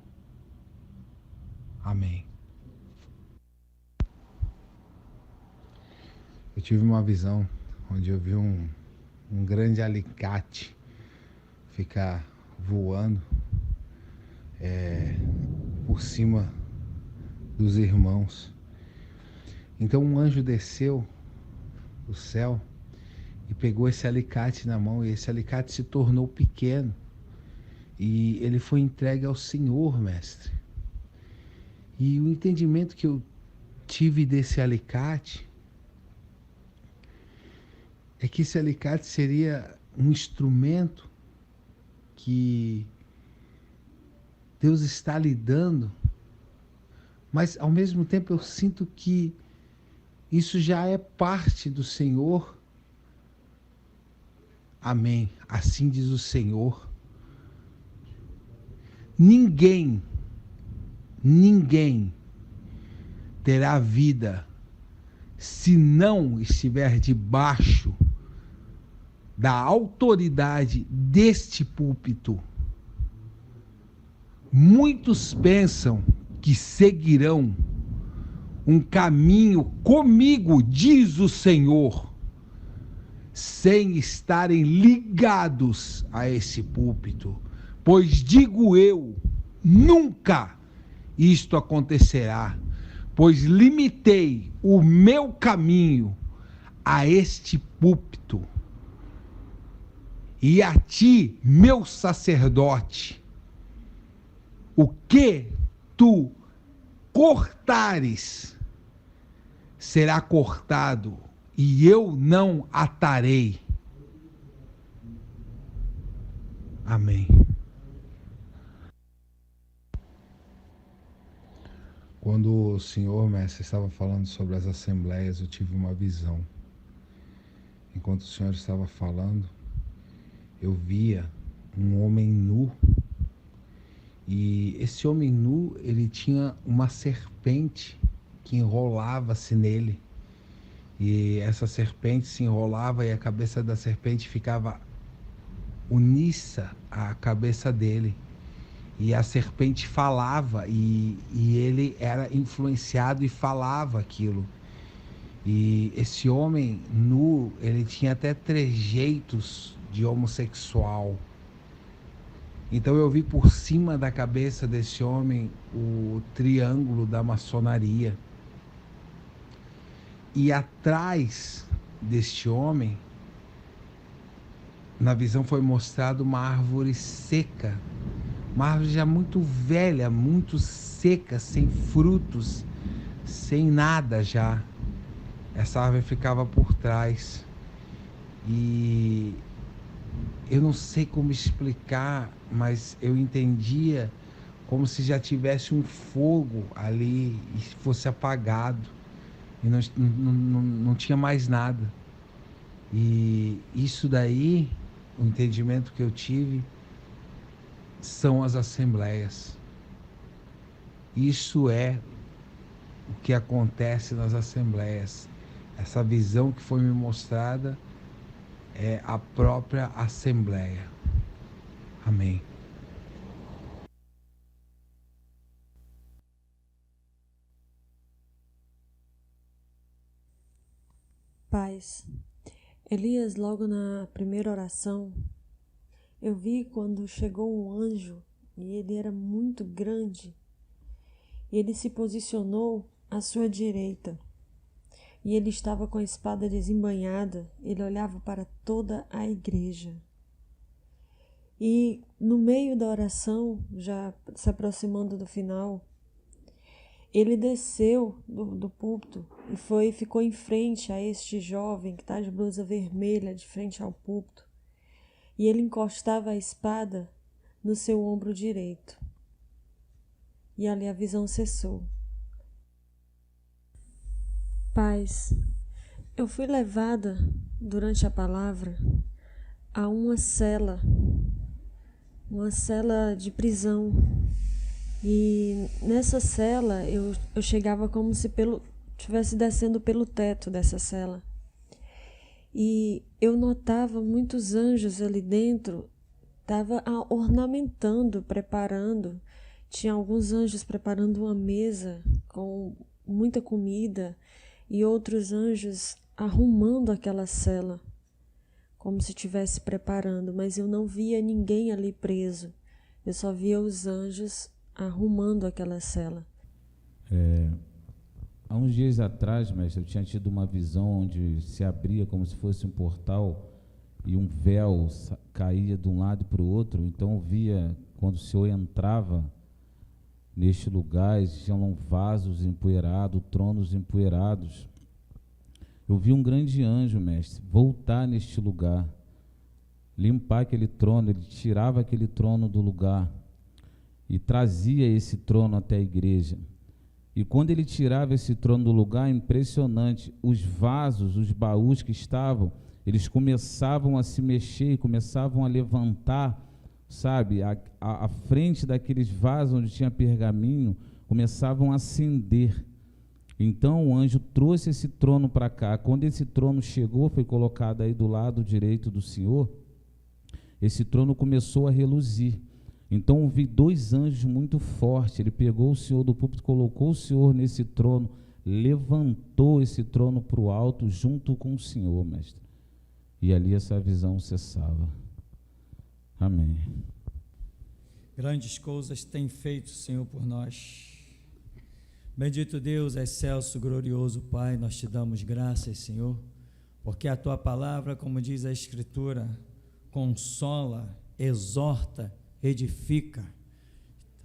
Amém. Eu tive uma visão onde eu vi um grande alicate ficar voando por cima dos irmãos. Então um anjo desceu do céu e pegou esse alicate na mão, e esse alicate se tornou pequeno e ele foi entregue ao Senhor, mestre. E o entendimento que eu tive desse alicate é que esse alicate seria um instrumento que Deus está lhe dando, mas ao mesmo tempo eu sinto que isso já é parte do Senhor. Amém. Assim diz o Senhor. Ninguém terá vida se não estiver debaixo da autoridade deste púlpito. Muitos pensam que seguirão um caminho comigo, diz o Senhor, sem estarem ligados a esse púlpito. Pois digo eu, nunca isto acontecerá, pois limitei o meu caminho a este púlpito. E a ti, meu sacerdote, o que tu cortares será cortado, e eu não atarei. Amém. Quando o Senhor, mestre, estava falando sobre as assembleias, eu tive uma visão. Enquanto o Senhor estava falando, eu via um homem nu. E esse homem nu, ele tinha uma serpente que enrolava-se nele. E essa serpente se enrolava e a cabeça da serpente ficava uniça à cabeça dele. E a serpente falava e ele era influenciado e falava aquilo. E esse homem nu, ele tinha até trejeitos de homossexual. Então eu vi por cima da cabeça desse homem o triângulo da maçonaria. E atrás deste homem, na visão foi mostrado uma árvore seca. Uma árvore já muito velha, muito seca, sem frutos, sem nada já. Essa árvore ficava por trás. E eu não sei como explicar, mas eu entendia como se já tivesse um fogo ali e fosse apagado. E não tinha mais nada. E isso daí, o entendimento que eu tive, são as assembleias. Isso é o que acontece nas assembleias. Essa visão que foi me mostrada é a própria assembleia. Amém. Paz. Elias, logo na primeira oração, eu vi quando chegou um anjo e ele era muito grande. Ele se posicionou à sua direita e ele estava com a espada desembainhada. Ele olhava para toda a igreja. E no meio da oração, já se aproximando do final, ele desceu do púlpito e ficou em frente a este jovem que está de blusa vermelha, de frente ao púlpito. E ele encostava a espada no seu ombro direito. E ali a visão cessou. Paz, eu fui levada durante a palavra a uma cela de prisão. E nessa cela eu chegava como se estivesse descendo pelo teto dessa cela. e eu notava muitos anjos ali dentro, estava ornamentando, preparando. Tinha alguns anjos preparando uma mesa com muita comida e outros anjos arrumando aquela cela, como se estivesse preparando, mas eu não via ninguém ali preso. Eu só via os anjos arrumando aquela cela. Há uns dias atrás, mestre, eu tinha tido uma visão onde se abria como se fosse um portal e um véu caía de um lado para o outro. Então eu via, quando o Senhor entrava neste lugar, existiam vasos empoeirados, tronos empoeirados. Eu vi um grande anjo, mestre, voltar neste lugar, limpar aquele trono. Ele tirava aquele trono do lugar e trazia esse trono até a igreja. E quando ele tirava esse trono do lugar, impressionante, os vasos, os baús que estavam, eles começavam a se mexer, começavam a levantar, sabe, a frente daqueles vasos onde tinha pergaminho, começavam a acender. Então o anjo trouxe esse trono para cá. Quando esse trono chegou, foi colocado aí do lado direito do Senhor, esse trono começou a reluzir. Então eu vi dois anjos muito fortes. Ele pegou o Senhor do púlpito, colocou o Senhor nesse trono, levantou esse trono para o alto junto com o Senhor, mestre. E ali essa visão cessava. Amém. Grandes coisas tem feito o Senhor por nós. Bendito Deus, excelso, glorioso Pai, nós te damos graças, Senhor, porque a tua palavra, como diz a Escritura, consola, exorta, edifica.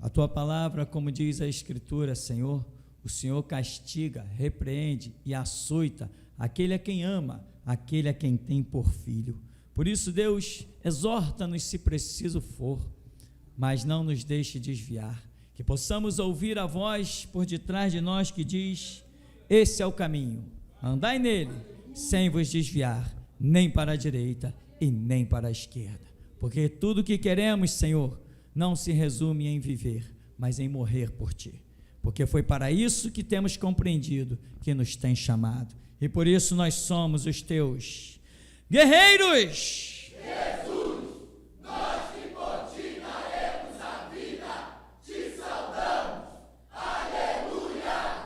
A tua palavra, como diz a Escritura, Senhor, o Senhor castiga, repreende e açoita aquele a quem ama, aquele a quem tem por filho. Por isso, Deus, exorta-nos se preciso for, mas não nos deixe desviar, que possamos ouvir a voz por detrás de nós que diz: esse é o caminho, andai nele, sem vos desviar, nem para a direita e nem para a esquerda, porque tudo que queremos, Senhor, não se resume em viver, mas em morrer por Ti, porque foi para isso que temos compreendido que nos tem chamado, e por isso nós somos os Teus guerreiros.